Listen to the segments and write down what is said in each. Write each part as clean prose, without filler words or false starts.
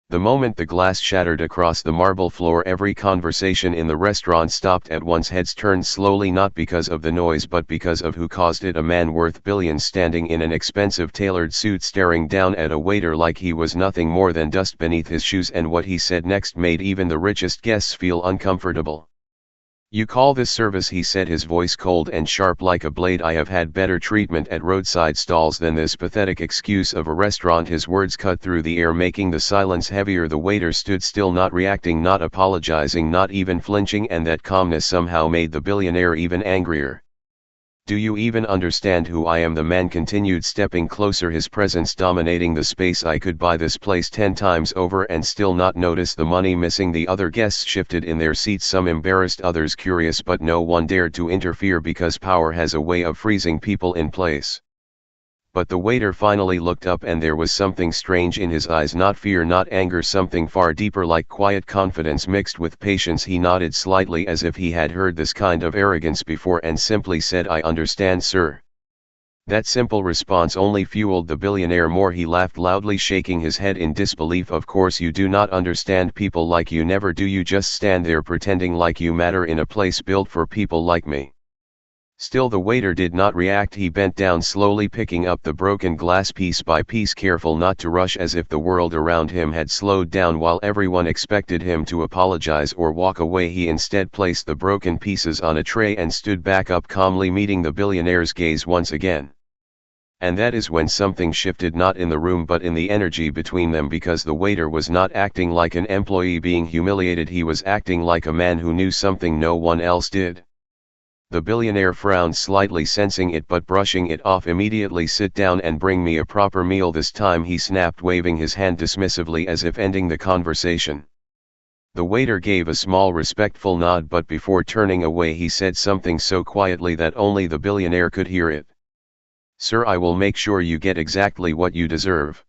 The moment the glass shattered across the marble floor, every conversation in the restaurant stopped at once. Heads turned slowly, not because of the noise but because of who caused it. A man worth billions standing in an expensive tailored suit staring down at a waiter like he was nothing more than dust beneath his shoes, and what he said next made even the richest guests feel uncomfortable. "You call this service?" he said, his voice cold and sharp like a blade. "I have had better treatment at roadside stalls than this pathetic excuse of a restaurant." His words cut through the air, making the silence heavier. The waiter stood still, not reacting, not apologizing, not even flinching, and that calmness somehow made the billionaire even angrier. "Do you even understand who I am?" the man continued, stepping closer, his presence dominating the space. "I could buy this place 10 times over and still not notice the money missing." The other guests shifted in their seats, some embarrassed, others curious, but no one dared to interfere because power has a way of freezing people in place. But the waiter finally looked up, and there was something strange in his eyes, not fear, not anger, something far deeper, like quiet confidence mixed with patience. He nodded slightly as if he had heard this kind of arrogance before, and simply said, "I understand, sir." That simple response only fueled the billionaire more. He laughed loudly, shaking his head in disbelief. "Of course you do not understand. People like you never do. You just stand there pretending like you matter in a place built for people like me." Still the waiter did not react. He bent down slowly, picking up the broken glass piece by piece, careful not to rush, as if the world around him had slowed down while everyone expected him to apologize or walk away. He instead placed the broken pieces on a tray and stood back up, calmly meeting the billionaire's gaze once again. And that is when something shifted, not in the room but in the energy between them, because the waiter was not acting like an employee being humiliated. He was acting like a man who knew something no one else did. The billionaire frowned slightly, sensing it but brushing it off immediately. "Sit down and bring me a proper meal this time," he snapped, waving his hand dismissively as if ending the conversation. The waiter gave a small respectful nod, but before turning away he said something so quietly that only the billionaire could hear it. "Sir, I will make sure you get exactly what you deserve."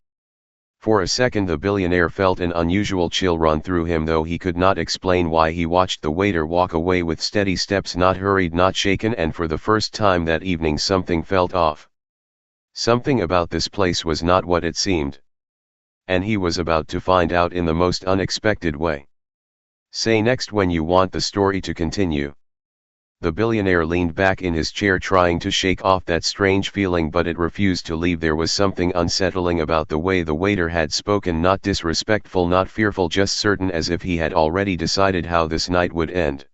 For a second the billionaire felt an unusual chill run through him, though he could not explain why. He watched the waiter walk away with steady steps, not hurried, not shaken, and for the first time that evening something felt off. Something about this place was not what it seemed. And he was about to find out in the most unexpected way. Say next when you want the story to continue. The billionaire leaned back in his chair, trying to shake off that strange feeling, but it refused to leave. There was something unsettling about the way the waiter had spoken, not disrespectful, not fearful, just certain, as if he had already decided how this night would end.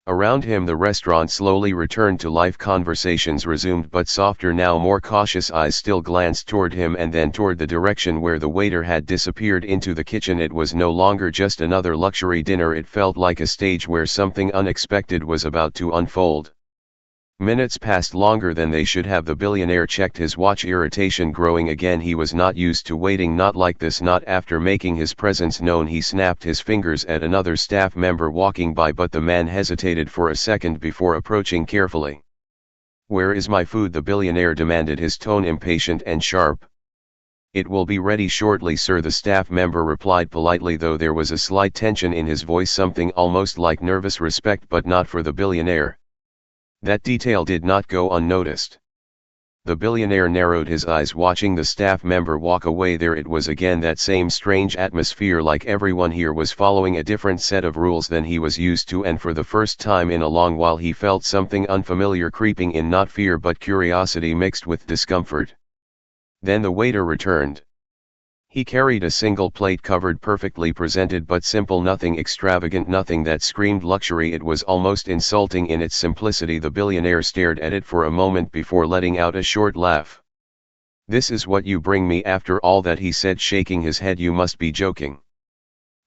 Around him the restaurant slowly returned to life. Conversations resumed, but softer now, more cautious. Eyes still glanced toward him and then toward the direction where the waiter had disappeared into the kitchen. It was no longer just another luxury dinner. It felt like a stage where something unexpected was about to unfold. Minutes passed, longer than they should have. The billionaire checked his watch, irritation growing again. He was not used to waiting, not like this, not after making his presence known. He snapped his fingers at another staff member walking by, but the man hesitated for a second before approaching carefully. "Where is my food?" the billionaire demanded, his tone impatient and sharp. "It will be ready shortly, sir," the staff member replied politely, though there was a slight tension in his voice, something almost like nervous respect, but not for the billionaire. That detail did not go unnoticed. The billionaire narrowed his eyes, watching the staff member walk away. There it was again, that same strange atmosphere, like everyone here was following a different set of rules than he was used to, and for the first time in a long while he felt something unfamiliar creeping in, not fear but curiosity mixed with discomfort. Then the waiter returned. He carried a single plate, covered, perfectly presented, but simple, nothing extravagant, nothing that screamed luxury. It was almost insulting in its simplicity. The billionaire stared at it for a moment before letting out a short laugh. "This is what you bring me after all that?" he said, shaking his head. "You must be joking."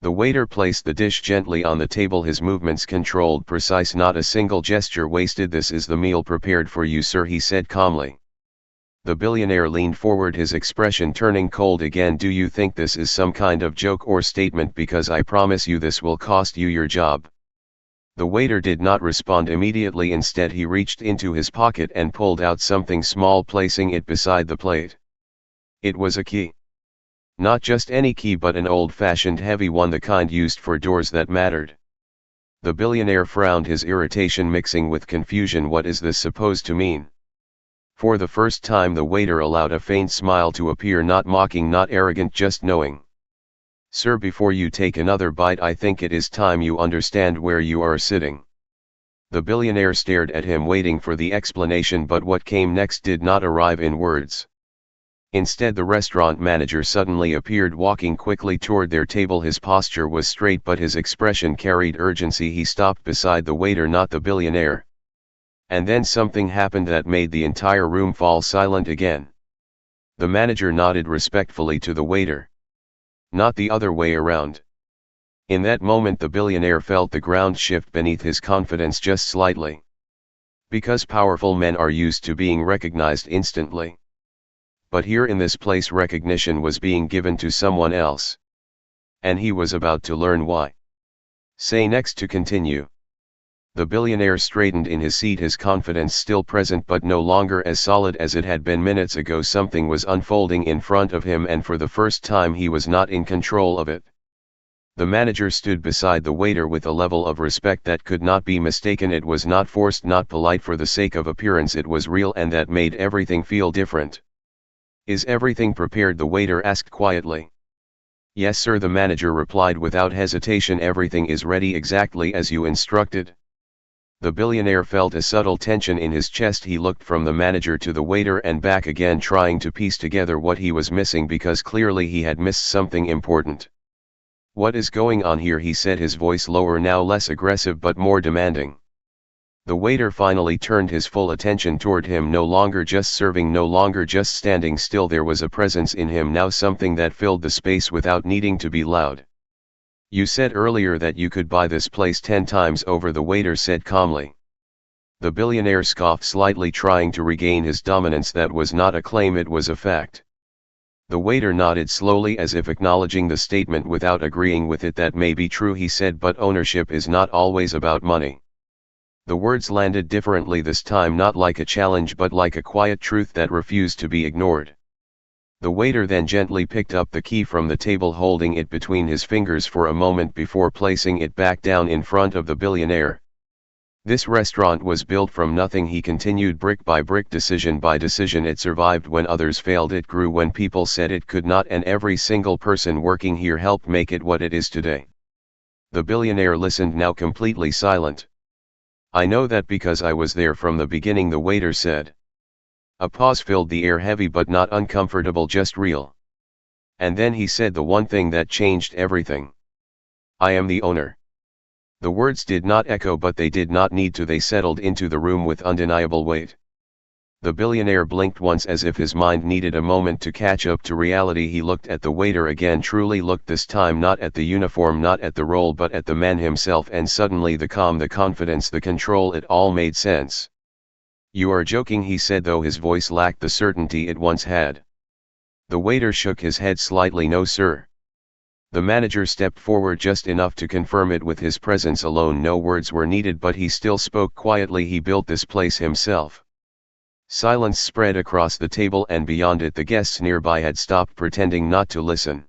The waiter placed the dish gently on the table, his movements controlled, precise, not a single gesture wasted. "This is the meal prepared for you, sir," he said calmly. The billionaire leaned forward, his expression turning cold again. "Do you think this is some kind of joke or statement? Because I promise you this will cost you your job." The waiter did not respond immediately. Instead he reached into his pocket and pulled out something small, placing it beside the plate. It was a key. Not just any key, but an old-fashioned heavy one, the kind used for doors that mattered. The billionaire frowned, his irritation mixing with confusion. "What is this supposed to mean?" For the first time the waiter allowed a faint smile to appear, not mocking, not arrogant, just knowing. Sir, before you take another bite, I think it is time you understand where you are sitting. The billionaire stared at him, waiting for the explanation, but what came next did not arrive in words. Instead, the restaurant manager suddenly appeared, walking quickly toward their table. His posture was straight, but his expression carried urgency. He stopped beside the waiter, not the billionaire. And then something happened that made the entire room fall silent again. The manager nodded respectfully to the waiter. Not the other way around. In that moment, the billionaire felt the ground shift beneath his confidence just slightly. Because powerful men are used to being recognized instantly. But here in this place, recognition was being given to someone else. And he was about to learn why. Say next to continue. The billionaire straightened in his seat, his confidence still present but no longer as solid as it had been minutes ago. Something was unfolding in front of him, and for the first time he was not in control of it. The manager stood beside the waiter with a level of respect that could not be mistaken. It was not forced, not polite for the sake of appearance. It was real, and that made everything feel different. Is everything prepared? The waiter asked quietly. Yes, sir, the manager replied without hesitation. Everything is ready exactly as you instructed. The billionaire felt a subtle tension in his chest. He looked from the manager to the waiter and back again, trying to piece together what he was missing, because clearly he had missed something important. What is going on here? He said, his voice lower now, less aggressive but more demanding. The waiter finally turned his full attention toward him, no longer just serving, no longer just standing still. There was a presence in him now, something that filled the space without needing to be loud. You said earlier that you could buy this place 10 times over, the waiter said calmly. The billionaire scoffed slightly, trying to regain his dominance. That was not a claim, it was a fact. The waiter nodded slowly, as if acknowledging the statement without agreeing with it. That may be true, he said, but ownership is not always about money. The words landed differently this time, not like a challenge but like a quiet truth that refused to be ignored. The waiter then gently picked up the key from the table, holding it between his fingers for a moment before placing it back down in front of the billionaire. This restaurant was built from nothing, he continued, brick by brick, decision by decision. It survived when others failed, it grew when people said it could not, and every single person working here helped make it what it is today. The billionaire listened, now completely silent. I know that because I was there from the beginning, the waiter said. A pause filled the air, heavy but not uncomfortable, just real. And then he said the one thing that changed everything. I am the owner. The words did not echo, but they did not need to. They settled into the room with undeniable weight. The billionaire blinked once, as if his mind needed a moment to catch up to reality. He looked at the waiter again, truly looked this time, not at the uniform, not at the role, but at the man himself, and suddenly the calm, the confidence, the control, it all made sense. You are joking, he said, though his voice lacked the certainty it once had. The waiter shook his head slightly. No, sir. The manager stepped forward just enough to confirm it with his presence alone. No words were needed, but he still spoke quietly. He built this place himself. Silence spread across the table and beyond it. The guests nearby had stopped pretending not to listen.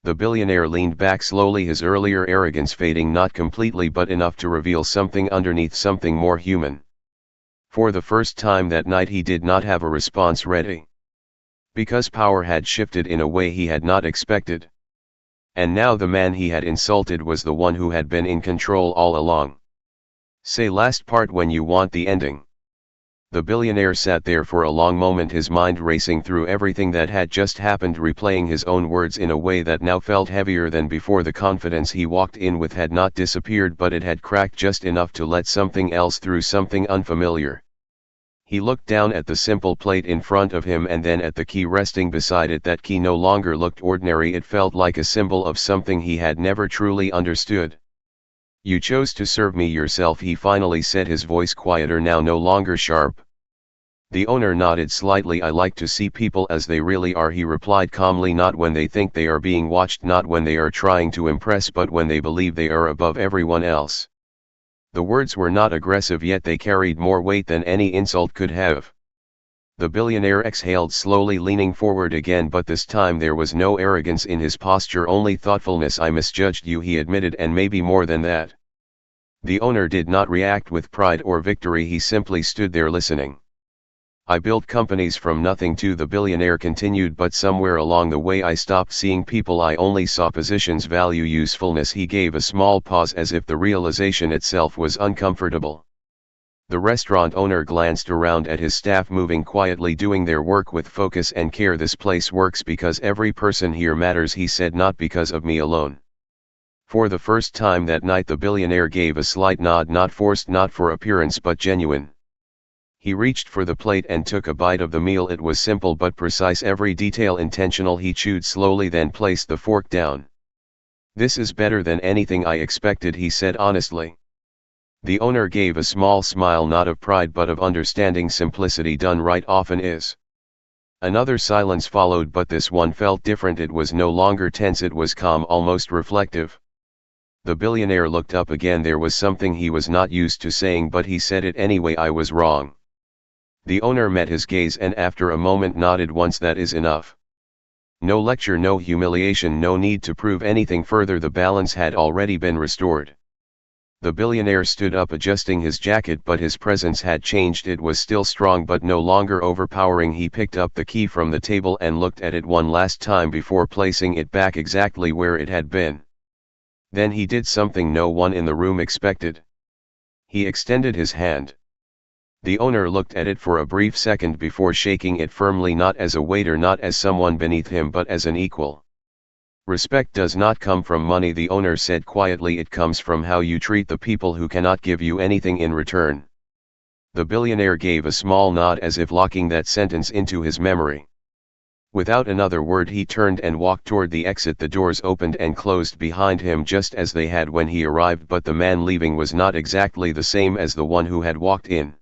The billionaire leaned back slowly, his earlier arrogance fading, not completely but enough to reveal something underneath, something more human. For the first time that night he did not have a response ready. Because power had shifted in a way he had not expected. And now the man he had insulted was the one who had been in control all along. Say last part when you want the ending. The billionaire sat there for a long moment, his mind racing through everything that had just happened, replaying his own words in a way that now felt heavier than before. The confidence he walked in with had not disappeared, but it had cracked just enough to let something else through, something unfamiliar. He looked down at the simple plate in front of him and then at the key resting beside it. That key no longer looked ordinary, it felt like a symbol of something he had never truly understood. You chose to serve me yourself, he finally said, his voice quieter now, no longer sharp. The owner nodded slightly. I like to see people as they really are, he replied calmly, not when they think they are being watched, not when they are trying to impress, but when they believe they are above everyone else. The words were not aggressive, yet they carried more weight than any insult could have. The billionaire exhaled slowly, leaning forward again, but this time there was no arrogance in his posture, only thoughtfulness. I misjudged you, he admitted, and maybe more than that. The owner did not react with pride or victory, he simply stood there listening. I built companies from nothing to the billionaire continued, but somewhere along the way I stopped seeing people, I only saw positions, value, usefulness. He gave a small pause as if the realization itself was uncomfortable. The restaurant owner glanced around at his staff moving quietly, doing their work with focus and care. This place works because every person here matters, he said, not because of me alone. For the first time that night the billionaire gave a slight nod, not forced, not for appearance but genuine. He reached for the plate and took a bite of the meal. It was simple but precise, every detail intentional. He chewed slowly, then placed the fork down. "This is better than anything I expected," he said honestly. The owner gave a small smile, not of pride but of understanding. Simplicity done right often is. Another silence followed, but this one felt different. It was no longer tense, it was calm, almost reflective. The billionaire looked up again. There was something he was not used to saying, but he said it anyway. "I was wrong." The owner met his gaze and after a moment nodded. "Once, that is enough. No lecture, no humiliation, no need to prove anything further." The balance had already been restored. The billionaire stood up, adjusting his jacket, but his presence had changed. It was still strong but no longer overpowering. He picked up the key from the table and looked at it one last time before placing it back exactly where it had been. Then he did something no one in the room expected. He extended his hand. The owner looked at it for a brief second before shaking it firmly, not as a waiter, not as someone beneath him, but as an equal. "Respect does not come from money," the owner said quietly. "It comes from how you treat the people who cannot give you anything in return." The billionaire gave a small nod as if locking that sentence into his memory. Without another word he turned and walked toward the exit. The doors opened and closed behind him just as they had when he arrived, but the man leaving was not exactly the same as the one who had walked in.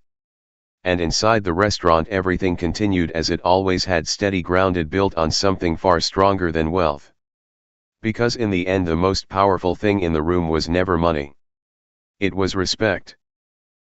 And inside the restaurant everything continued as it always had, steady, grounded, built on something far stronger than wealth. Because in the end the most powerful thing in the room was never money. It was respect.